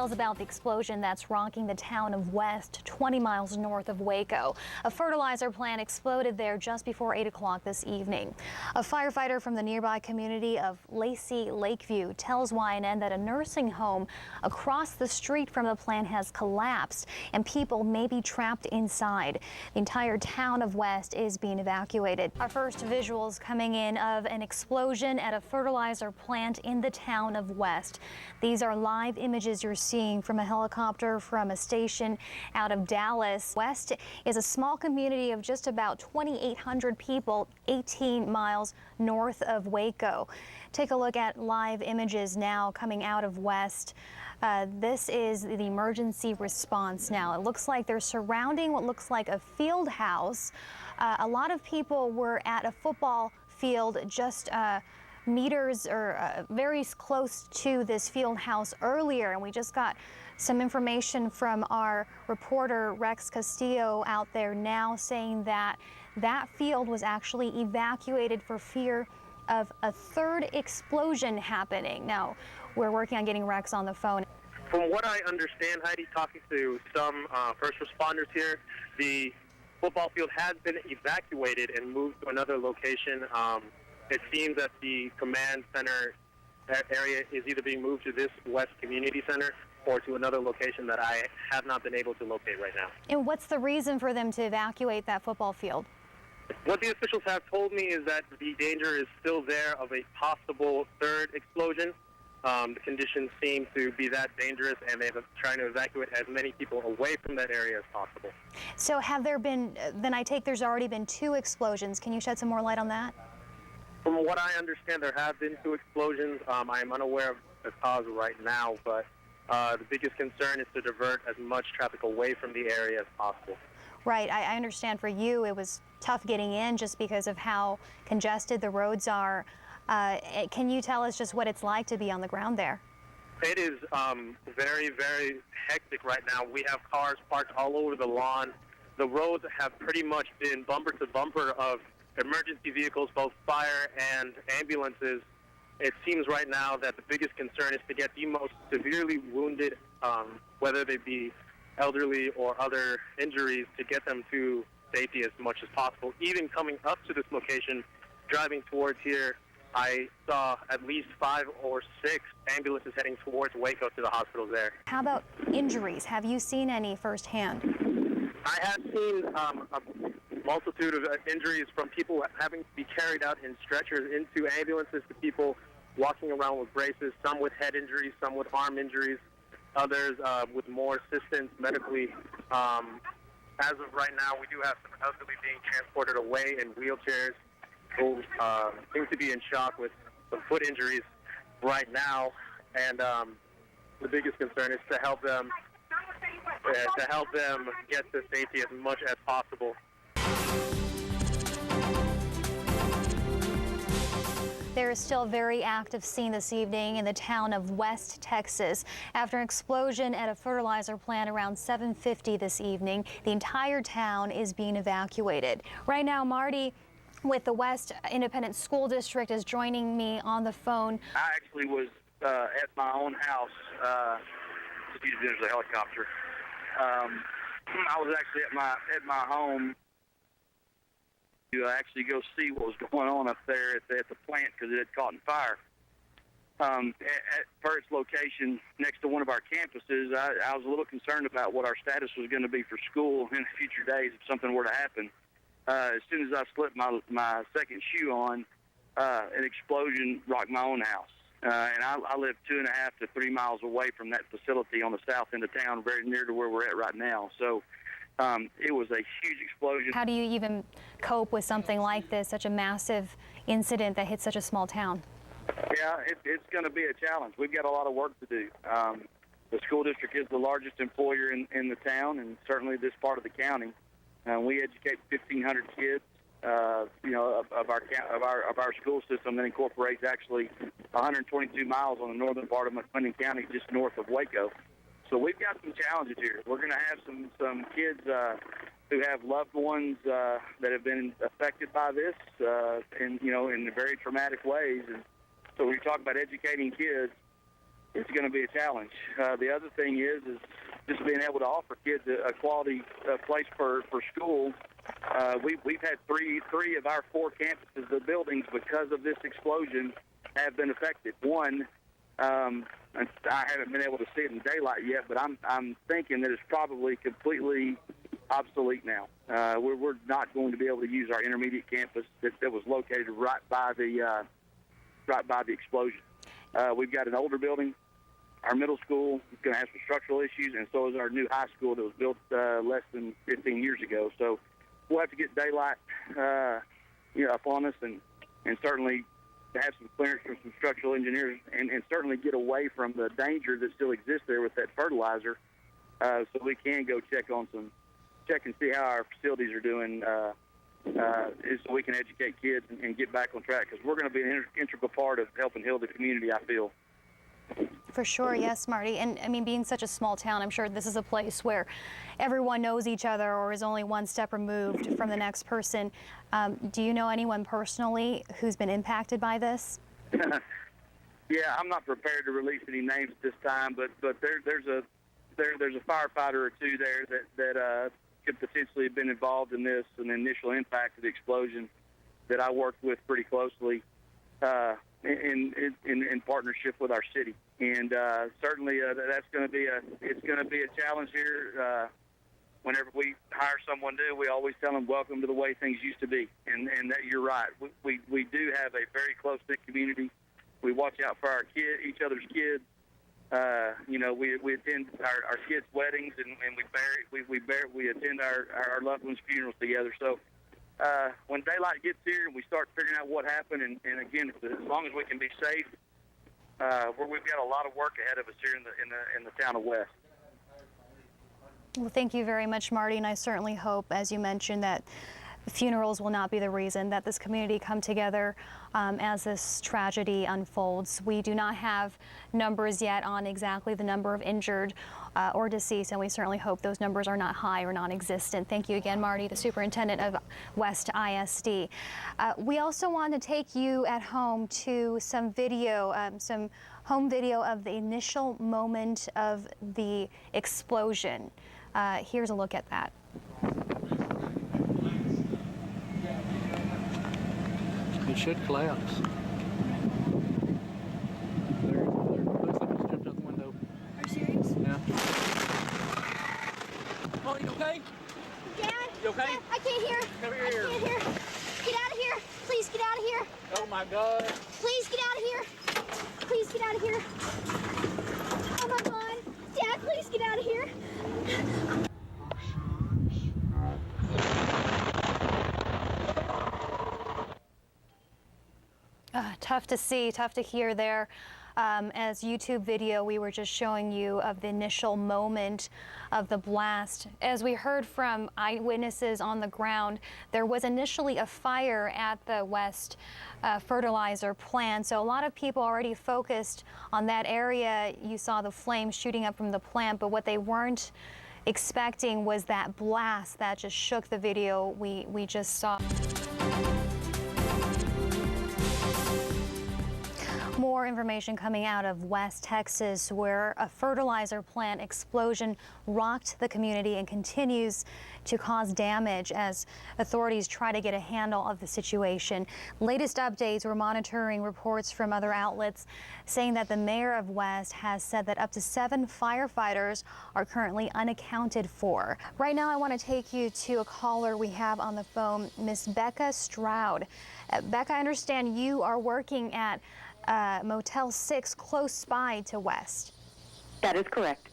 Details about the explosion that's rocking the town of West, 20 miles north of Waco. A fertilizer plant exploded there just before 8 o'clock this evening. A firefighter from the nearby community of Lacey Lakeview tells YNN that a nursing home across the street from the plant has collapsed and people may be trapped inside. The entire town of West is being evacuated. Our first visuals coming in of an explosion at a fertilizer plant in the town of West. These are live images you're seeing from a helicopter from a station out of Dallas. West is a small community of just about 2,800 people, 18 miles north of Waco. Take a look at live images now coming out of West. This is the emergency response now. It looks like they're surrounding what looks like a field house. A lot of people were at a football field just meters or very close to this field house earlier, and we just got some information from our reporter Rex Castillo out there now saying that that field was actually evacuated for fear of a third explosion happening. Now, we're working on getting Rex on the phone. From what I understand, Heidi, talking to some first responders here, the football field has been evacuated and moved to another location. It seems that the command center area is either being moved to this West Community Center or to another location that I have not been able to locate right now. And what's the reason for them to evacuate that football field? What the officials have told me is that the danger is still there of a possible third explosion. The conditions seem to be that dangerous, and they're trying to evacuate as many people away from that area as possible. So have there been, then I take there's already been 2 explosions. Can you shed some more light on that? From what I understand, there have been 2 explosions. I am unaware of the cause right now, but the biggest concern is to divert as much traffic away from the area as possible. Right. I understand for you it was tough getting in just because of how congested the roads are. Can you tell us just what it's like to be on the ground there? It is very, very hectic right now. We have cars parked all over the lawn. The roads have pretty much been bumper to bumper of emergency vehicles, both fire and ambulances. It seems right now that the biggest concern is to get the most severely wounded, whether they be elderly or other injuries, to get them to safety as much as possible. Even coming up to this location, driving towards here, I saw at least 5 or 6 ambulances heading towards Waco to the hospitals there. How about injuries? Have you seen any firsthand? I have seen a multitude of injuries, from people having to be carried out in stretchers into ambulances to people walking around with braces, some with head injuries, some with arm injuries, others with more assistance medically. As of right now, we do have some elderly being transported away in wheelchairs who seem to be in shock with some foot injuries right now, and the biggest concern is to help them get to safety as much as possible. There is still a very active scene this evening in the town of West, Texas. After an explosion at a fertilizer plant around 7:50 this evening, the entire town is being evacuated. Right now, Marty with the West Independent School District is joining me on the phone. I actually was at my own house. Excuse me, there's a helicopter. I was actually at my home to actually go see what was going on up there at the plant, because it had caught in fire. At first location next to one of our campuses, I was a little concerned about what our status was going to be for school in future days if something were to happen. As soon as I slipped my second shoe on, an explosion rocked my own house. And I live 2.5 to 3 miles away from that facility on the south end of town, very near to where we're at right now. So it was a huge explosion. How do you even cope with something like this, such a massive incident that hits such a small town? Yeah, it's going to be a challenge. We've got a lot of work to do. The school district is the largest employer in the town, and certainly this part of the county. We educate 1,500 kids, of our school system that incorporates actually 122 miles on the northern part of McLennan County, just north of Waco. So we've got some challenges here. We're going to have some kids who have loved ones that have been affected by this, in very traumatic ways. And so when you talk about educating kids, it's going to be a challenge. The other thing is just being able to offer kids a quality place for school. We've had three of our 4 campuses, the buildings, because of this explosion, have been affected. One, I haven't been able to see it in daylight yet, but I'm thinking that it's probably completely obsolete now. We're not going to be able to use our intermediate campus that was located right by the explosion. We've got an older building. Our middle school is going to have some structural issues, and so is our new high school that was built less than 15 years ago. So we'll have to get daylight, upon us, and certainly have some clearance from some structural engineers, and certainly get away from the danger that still exists there with that fertilizer, so we can go check and see how our facilities are doing, so we can educate kids and get back on track, because we're going to be an integral part of helping heal the community, I feel. For sure, yes, Marty. And I mean, being such a small town, I'm sure this is a place where everyone knows each other or is only one step removed from the next person. Do you know anyone personally who's been impacted by this? Yeah, I'm not prepared to release any names at this time, but there's a firefighter or two there that could potentially have been involved in this, an initial impact of the explosion that I worked with pretty closely in partnership with our city. And certainly that's going to be a challenge here. Whenever we hire someone new, we always tell them, welcome to the way things used to be. And that you're right. We do have a very close-knit community. We watch out for each other's kids. We attend our kids' weddings, and we attend our loved ones' funerals together. So when daylight gets here and we start figuring out what happened, and again, as long as we can be safe, we've got a lot of work ahead of us here in the town of West. Well, thank you very much, Marty, and I certainly hope, as you mentioned, that funerals will not be the reason that this community come together as this tragedy unfolds. We do not have numbers yet on exactly the number of injured or deceased, and we certainly hope those numbers are not high or non-existent. Thank you again, Marty, the superintendent of West ISD. We also want to take you at home to some video, some home video of the initial moment of the explosion. Here's a look at that. It should collapse. There, looks like it's jumped out the window. Are you serious? Yeah. Oh, you okay? Dad? You okay? Dad, I can't hear. Come here. I can't hear. Get out of here. Please get out of here. Oh my God. Please get out of here. Please get out of here. Oh my God. Dad, please get out of here. Tough to see, tough to hear there. As YouTube video we were just showing you of the initial moment of the blast. As we heard from eyewitnesses on the ground, there was initially a fire at the West fertilizer plant, so a lot of people already focused on that area. You saw the flames shooting up from the plant, but what they weren't expecting was that blast that just shook the video we just saw. More information coming out of West Texas, where a fertilizer plant explosion rocked the community and continues to cause damage as authorities try to get a handle of the situation. Latest updates, we're monitoring reports from other outlets saying that the mayor of West has said that up to 7 firefighters are currently unaccounted for. Right now, I want to take you to a caller we have on the phone, Miss Becca Stroud. Becca, I understand you are working at Motel 6 close by to West. That is correct.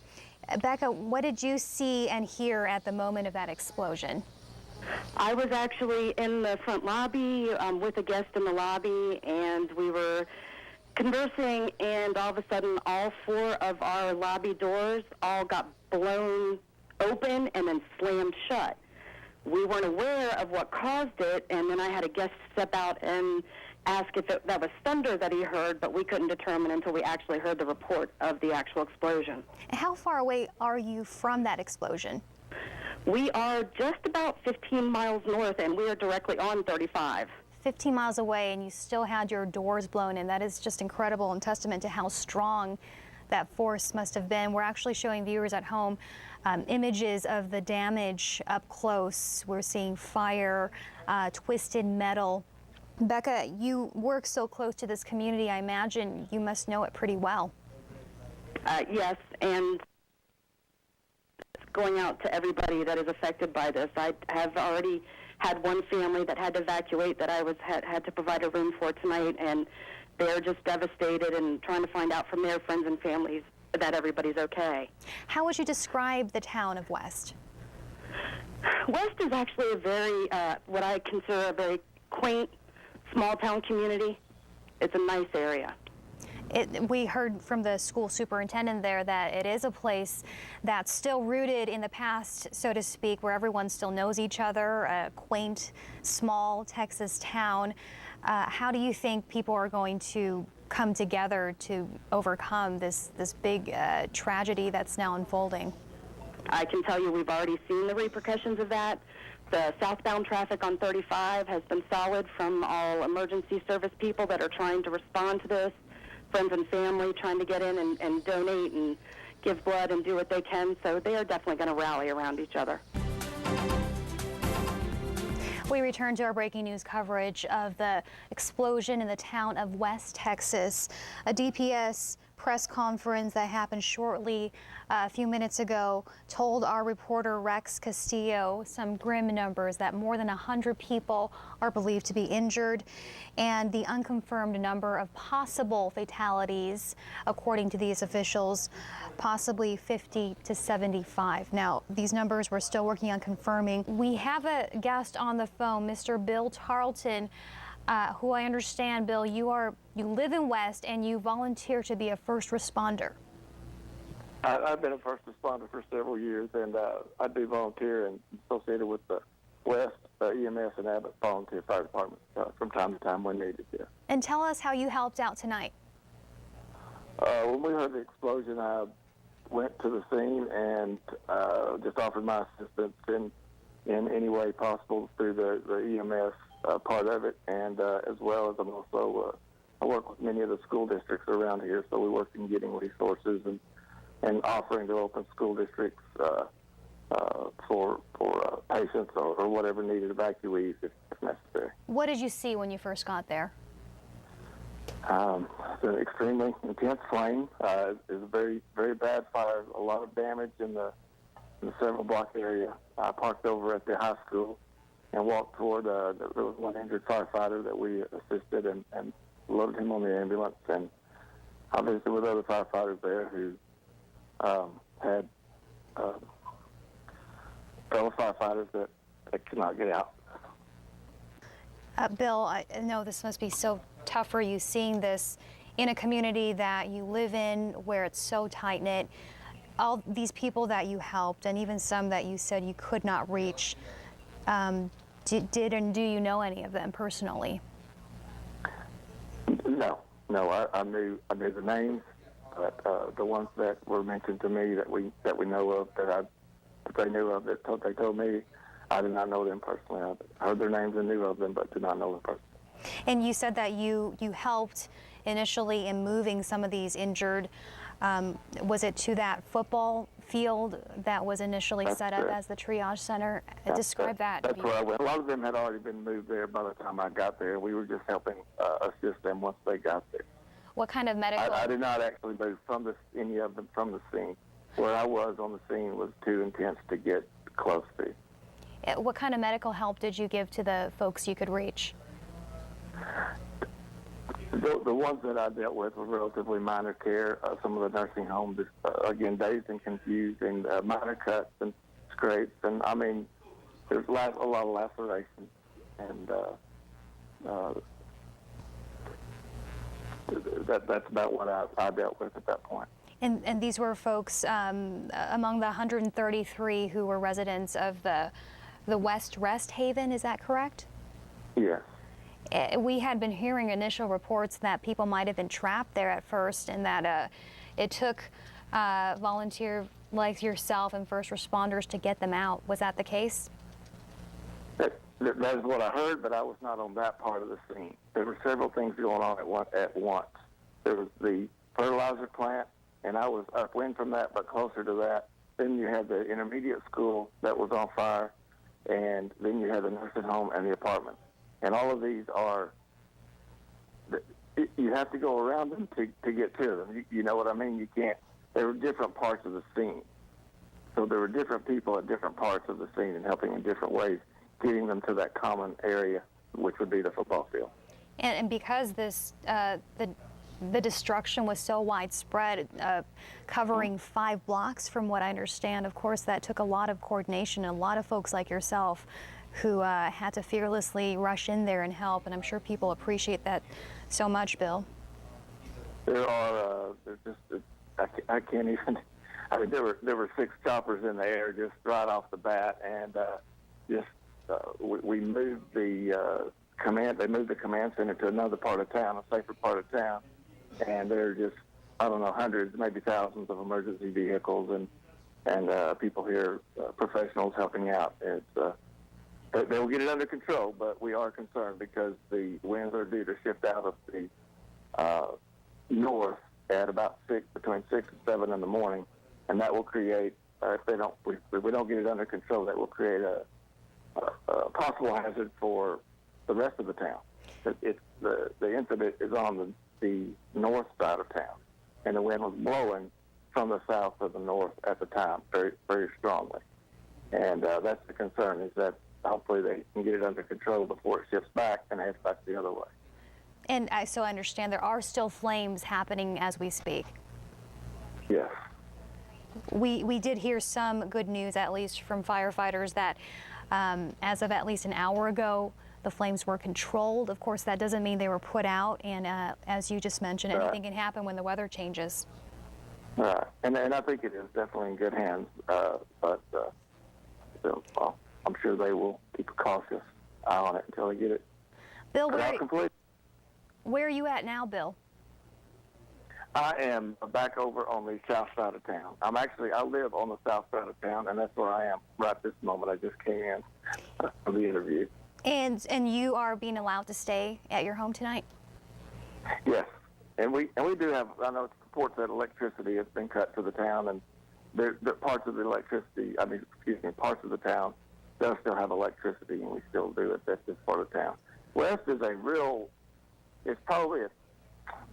Becca, what did you see and hear at the moment of that explosion? I was actually in the front lobby with a guest in the lobby, and we were conversing, and all of a sudden all 4 of our lobby doors all got blown open and then slammed shut. We weren't aware of what caused it, and then I had a guest step out and ask if that was thunder that he heard, but we couldn't determine until we actually heard the report of the actual explosion. How far away are you from that explosion? We are just about 15 miles north, and we are directly on 35. 15 miles away, and you still had your doors blown in. That is just incredible and testament to how strong that force must have been. We're actually showing viewers at home images of the damage up close. We're seeing fire, twisted metal. Becca, you work so close to this community. I imagine you must know it pretty well. Yes, and going out to everybody that is affected by this. I have already had one family that had to evacuate that I had to provide a room for tonight, and they're just devastated and trying to find out from their friends and families that everybody's okay. How would you describe the town of West? West is actually a very, what I consider a very quaint, small-town community. It's a nice area. We heard from the school superintendent there that it is a place that's still rooted in the past, so to speak, where everyone still knows each other, a quaint, small Texas town. How do you think people are going to come together to overcome this big tragedy that's now unfolding? I can tell you we've already seen the repercussions of that. The southbound traffic on 35 has been solid from all emergency service people that are trying to respond to this, friends and family trying to get in and donate and give blood and do what they can. So they are definitely going to rally around each other. We return to our breaking news coverage of the explosion in the town of West Texas. A DPS press conference that happened shortly a few minutes ago told our reporter Rex Castillo some grim numbers that more than 100 people are believed to be injured, and the unconfirmed number of possible fatalities, according to these officials, possibly 50 to 75. Now, these numbers we're still working on confirming. We have a guest on the phone, Mr. Bill Tarleton, who I understand, Bill, you live in West and you volunteer to be a first responder. I've been a first responder for several years, and I do volunteer and associated with the West EMS and Abbott Volunteer Fire Department from time to time when needed. Yeah. And tell us how you helped out tonight. When we heard the explosion, I went to the scene and just offered my assistance in any way possible through the EMS part of it, and as well as I'm also I work with many of the school districts around here, so we work in getting resources and offering to open school districts for patients or whatever needed evacuees if necessary. What did you see when you first got there? It's an extremely intense flame. It's a very, very bad fire. A lot of damage in the several block area. I parked over at the high school and walked toward, there was one injured firefighter that we assisted and loaded him on the ambulance. And I visited with other firefighters there who had fellow firefighters that could not get out. Bill, I know this must be so tough for you seeing this in a community that you live in where it's so tight-knit. All these people that you helped, and even some that you said you could not reach, did and do you know any of them personally? No. I knew the names, but the ones that were mentioned to me that we know of, that they knew of, that they told me, I did not know them personally. I heard their names and knew of them, but did not know them personally. And you said that you helped initially in moving some of these injured. Was it to that football field that was initially set up as the triage center? Describe that. That's where I went. A lot of them had already been moved there by the time I got there. We were just helping assist them once they got there. What kind of medical? I did not actually move any of them from the scene. Where I was on the scene was too intense to get close to. What kind of medical help did you give to the folks you could reach? The ones that I dealt with were relatively minor care. Some of the nursing homes, again, dazed and confused, and minor cuts and scrapes. And, I mean, there's a lot of lacerations. And that's about what I dealt with at that point. And these were folks among the 133 who were residents of the West Rest Haven, is that correct? Yes. We had been hearing initial reports that people might have been trapped there at first, and that it took volunteers like yourself and first responders to get them out. Was that the case? That is what I heard, but I was not on that part of the scene. There were several things going on at once. There was the fertilizer plant and I was upwind from that, but closer to that. Then you had the intermediate school that was on fire, and then you had the nursing home and the apartment. And all of these are, you have to go around them to get to them. You know what I mean? You can't, there were different parts of the scene. So there were different people at different parts of the scene and helping in different ways, getting them to that common area, which would be the football field. And because this, the destruction was so widespread, covering 5 blocks from what I understand, of course, that took a lot of coordination and a lot of folks like yourself who had to fearlessly rush in there and help, and I'm sure people appreciate that so much, Bill. There are, I can't even, I mean, there were 6 choppers in the air just right off the bat, and we moved the they moved the command center to another part of town, a safer part of town, and there are just, I don't know, hundreds, maybe thousands of emergency vehicles and people here, professionals helping out. They will get it under control, but we are concerned because the winds are due to shift out of the north at about between 6 and 7 in the morning, and that will create, if we don't get it under control, that will create a possible hazard for the rest of the town. The incident is on the north side of town, and the wind was blowing from the south to the north at the time very, very strongly. And that's the concern, is that hopefully they can get it under control before it shifts back and heads back the other way. And so I understand there are still flames happening as we speak. Yes. We did hear some good news, at least from firefighters, that as of at least an hour ago, the flames were controlled. Of course, that doesn't mean they were put out, and as you just mentioned, anything can happen when the weather changes. Right, and I think it is definitely in good hands, but I'm sure they will keep a cautious eye on it until they get it. Bill, where are you at now, Bill? I am back over on the south side of town. I live on the south side of town, and that's where I am right this moment. I just came in for the interview. And you are being allowed to stay at your home tonight? Yes, and we do have, I know it reports that electricity has been cut to the town, and there parts of the electricity, parts of the town does still have electricity, and we still do it at this part of town. West is it's probably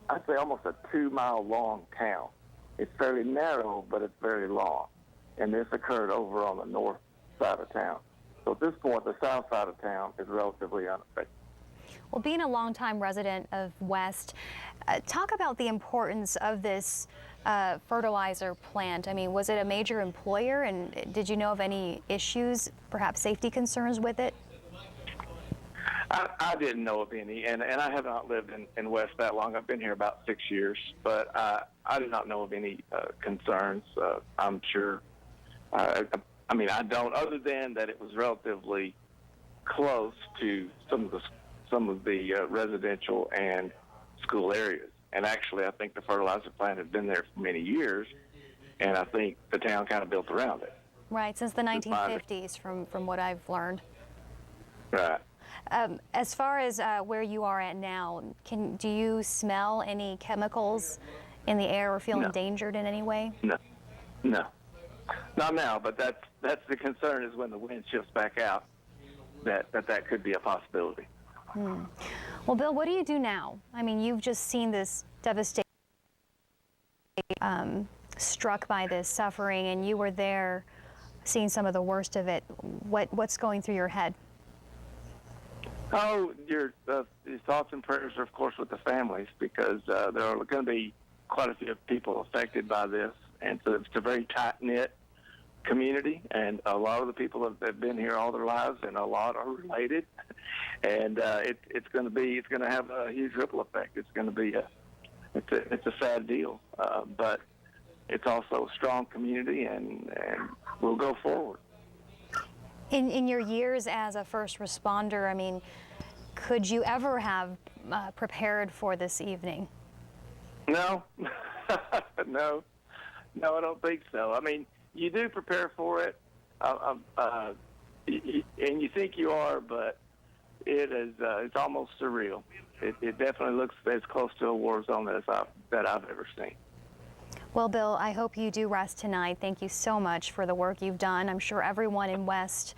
I'd say almost a 2-mile long town. It's fairly narrow, but it's very long. And this occurred over on the north side of town. So at this point, the south side of town is relatively unaffected. Well, being a longtime resident of West, talk about the importance of this fertilizer plant. I mean, was it a major employer, and did you know of any issues, perhaps safety concerns with it? I didn't know of any, and I have not lived in West that long. I've been here about 6 years, but I did not know of any concerns. I'm sure. I don't, other than that it was relatively close to some of the residential and school areas. And actually, I think the fertilizer plant had been there for many years, and I think the town kind of built around it. Right, since the 1950s, from what I've learned. Right. As far as where you are at now, do you smell any chemicals in the air or feel endangered in any way? No, not now. But that's the concern, is when the wind shifts back out, that could be a possibility. Well, Bill, what do you do now? I mean, you've just seen this devastation, struck by this suffering, and you were there, seeing some of the worst of it. What's going through your head? Oh, your thoughts and prayers are, of course, with the families, because there are going to be quite a few people affected by this, and so it's a very tight-knit community, and a lot of the people have been here all their lives, and a lot are related, and it's going to have a huge ripple effect. It's going to be it's a sad deal, but it's also a strong community, and we'll go forward. In your years as a first responder, I mean, could you ever have prepared for this evening? No, no, I don't think so. I mean, you do prepare for it, and you think you are, but it's almost surreal. It definitely looks as close to a war zone that I've ever seen. Well, Bill, I hope you do rest tonight. Thank you so much for the work you've done. I'm sure everyone in West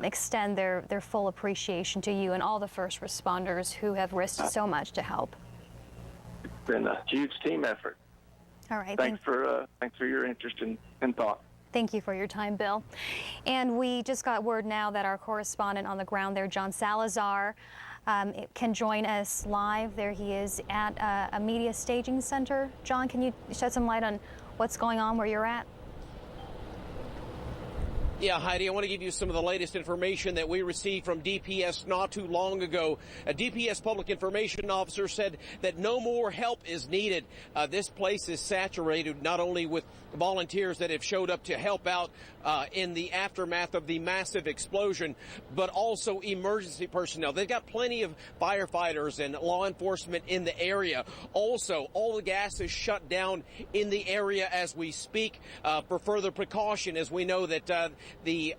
extend their full appreciation to you and all the first responders who have risked so much to help. It's been a huge team effort. All right. Thanks for your interest and thought. Thank you for your time, Bill. And we just got word now that our correspondent on the ground there, John Salazar, can join us live. There he is at a media staging center. John, can you shed some light on what's going on where you're at? Yeah, Heidi, I want to give you some of the latest information that we received from DPS not too long ago. A DPS public information officer said that no more help is needed. This place is saturated not only with volunteers that have showed up to help out in the aftermath of the massive explosion, but also emergency personnel. They've got plenty of firefighters and law enforcement in the area. Also, all the gas is shut down in the area as we speak for further precaution, as we know that the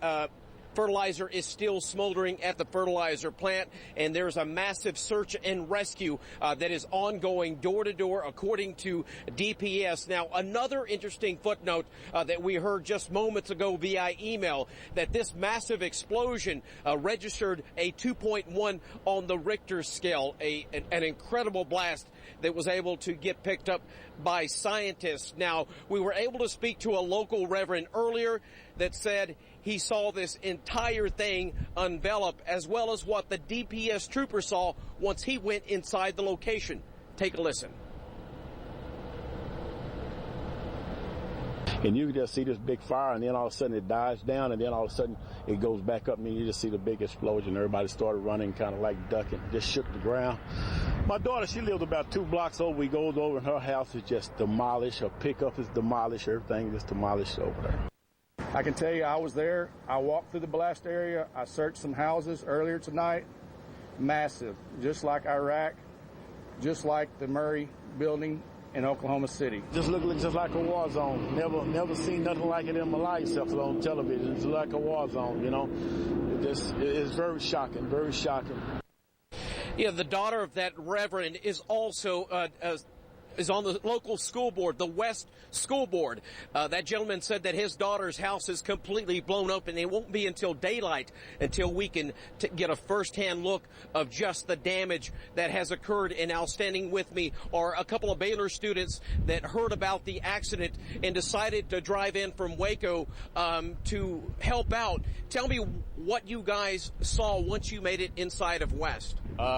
fertilizer is still smoldering at the fertilizer plant, and there's a massive search and rescue that is ongoing door to door, according to DPS. Now, another interesting footnote that we heard just moments ago via email, that this massive explosion registered a 2.1 on the Richter scale, an incredible blast that was able to get picked up by scientists. Now, we were able to speak to a local reverend earlier that said he saw this entire thing envelop, as well as what the DPS trooper saw once he went inside the location. Take a listen. And you can just see this big fire, and then all of a sudden it dies down, and then all of a sudden it goes back up, and then you just see the big explosion. Everybody started running, kind of like ducking, just shook the ground. My daughter, she lived about 2 blocks over. We goes over, and her house is just demolished. Her pickup is demolished. Everything is demolished over there. I can tell you I was there. I walked through the blast area. I searched some houses earlier tonight. Massive, just like Iraq, just like the Murray building in Oklahoma City. Just looked just like a war zone. Never seen nothing like it in my life except on television. It's like a war zone, you know. It's very shocking, very shocking. Yeah, the daughter of that reverend is also is on the local school board, the West School Board. That gentleman said that his daughter's house is completely blown up, and it won't be until daylight until we can get a first-hand look of just the damage that has occurred. And now standing with me are a couple of Baylor students that heard about the accident and decided to drive in from Waco to help out. Tell me what you guys saw once you made it inside of West.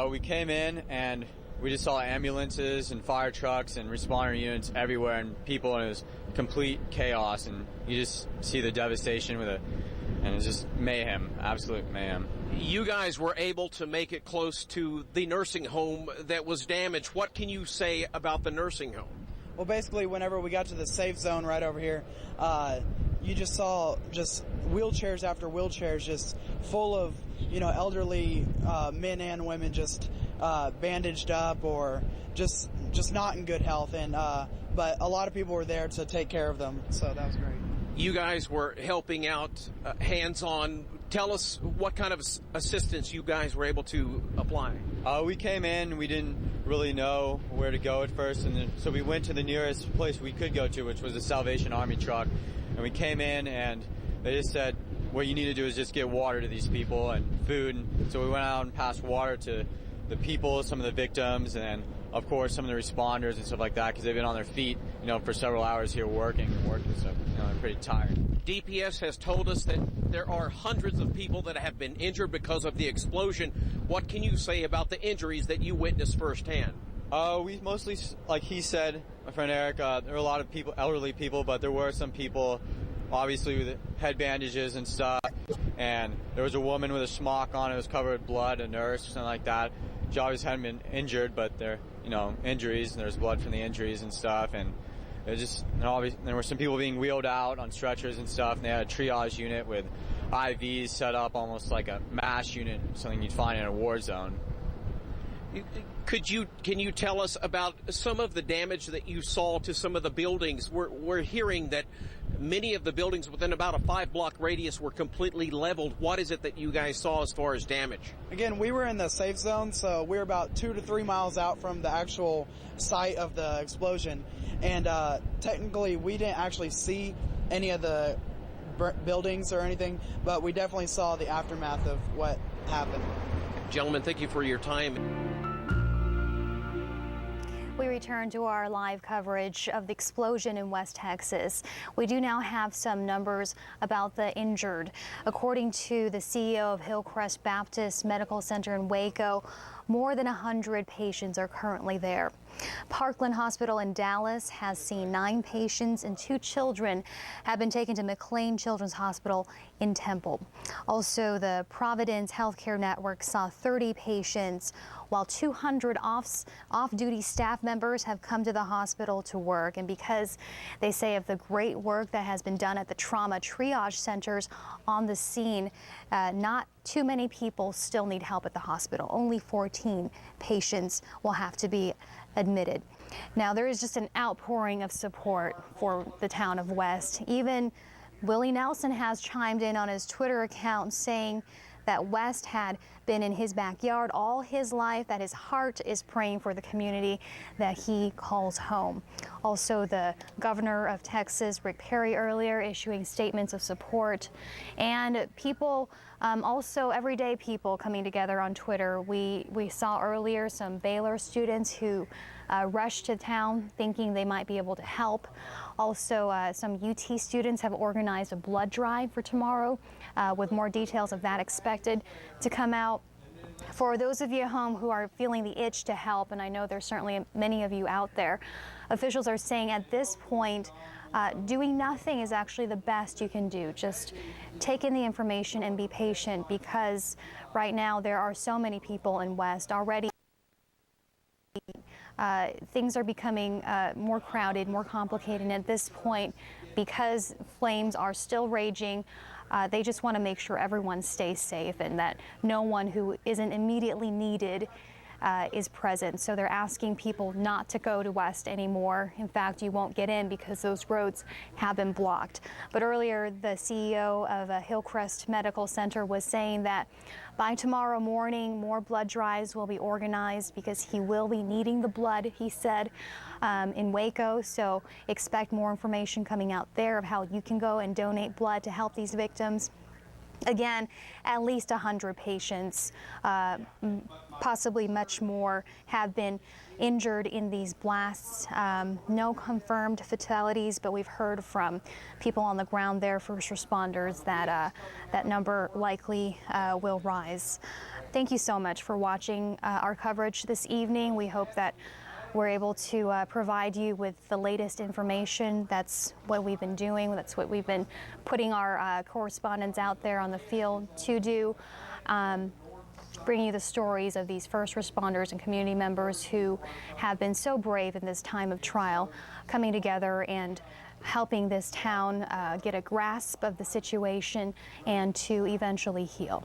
We came in and we just saw ambulances and fire trucks and responder units everywhere and people, and it was complete chaos, and you just see the devastation and it's just mayhem, absolute mayhem. You guys were able to make it close to the nursing home that was damaged. What can you say about the nursing home? Well, basically, whenever we got to the safe zone right over here, you just saw just wheelchairs after wheelchairs just full of, elderly men and women just bandaged up or just not in good health, and but a lot of people were there to take care of them, so that was great. You guys were helping out hands-on. Tell us what kind of assistance you guys were able to apply. We came in, we didn't really know where to go at first, and so we went to the nearest place we could go to, which was the Salvation Army truck, and we came in and they just said what you need to do is just get water to these people and food, and so we went out and passed water to the people, some of the victims, and of course some of the responders and stuff like that, because they've been on their feet, for several hours here working, so they're pretty tired. DPS has told us that there are hundreds of people that have been injured because of the explosion. What can you say about the injuries that you witnessed firsthand? We mostly, like he said, my friend Eric, there were a lot of people, elderly people, but there were some people obviously with head bandages and stuff, and there was a woman with a smock on, it was covered with blood, a nurse, something like that. She obviously hadn't been injured, but they're, injuries, and there's blood from the injuries and stuff, and there were some people being wheeled out on stretchers and stuff, and they had a triage unit with IVs set up almost like a MASH unit, something you'd find in a war zone. Can you tell us about some of the damage that you saw to some of the buildings? We're hearing that many of the buildings within about a 5-block radius were completely leveled. What is it that you guys saw as far as damage? Again, we were in the safe zone, so we were about 2 to 3 miles out from the actual site of the explosion. And technically, we didn't actually see any of the buildings or anything, but we definitely saw the aftermath of what happened. Gentlemen, thank you for your time. We return to our live coverage of the explosion in West Texas. We do now have some numbers about the injured. According to the CEO of Hillcrest Baptist Medical Center in Waco, more than 100 patients are currently there. Parkland Hospital in Dallas has seen 9 patients, and 2 children have been taken to McLean Children's Hospital in Temple. Also, the Providence Healthcare Network saw 30 patients, while 200 off-duty staff members have come to the hospital to work. And because they say of the great work that has been done at the trauma triage centers on the scene, not too many people still need help at the hospital. Only 14 patients will have to be admitted. Now, there is just an outpouring of support for the town of West. Even Willie Nelson has chimed in on his Twitter account saying that West had been in his backyard all his life, that his heart is praying for the community that he calls home. Also, the governor of Texas, Rick Perry, earlier issuing statements of support, and people, also everyday people coming together on Twitter. We saw earlier some Baylor students who rushed to town thinking they might be able to help. Also, some UT students have organized a blood drive for tomorrow, with more details of that expected to come out. For those of you at home who are feeling the itch to help, and I know there's certainly many of you out there, officials are saying at this point, doing nothing is actually the best you can do. Just take in the information and be patient, because right now there are so many people in West already. Things are becoming more crowded, more complicated, and at this point, because flames are still raging, they just want to make sure everyone stays safe and that no one who isn't immediately needed is present. So they're asking people not to go to West anymore. In fact, you won't get in because those roads have been blocked. But earlier, the CEO of Hillcrest Medical Center was saying that by tomorrow morning, more blood drives will be organized because he will be needing the blood, he said, in Waco. So expect more information coming out there of how you can go and donate blood to help these victims. Again, at least 100 patients, possibly much more, have been injured in these blasts. No confirmed fatalities, but we've heard from people on the ground there, first responders, that that number likely will rise. Thank you so much for watching our coverage this evening. We hope that we're able to provide you with the latest information. That's what we've been doing. That's what we've been putting our correspondents out there on the field to do. Bringing you the stories of these first responders and community members who have been so brave in this time of trial, coming together and helping this town get a grasp of the situation and to eventually heal.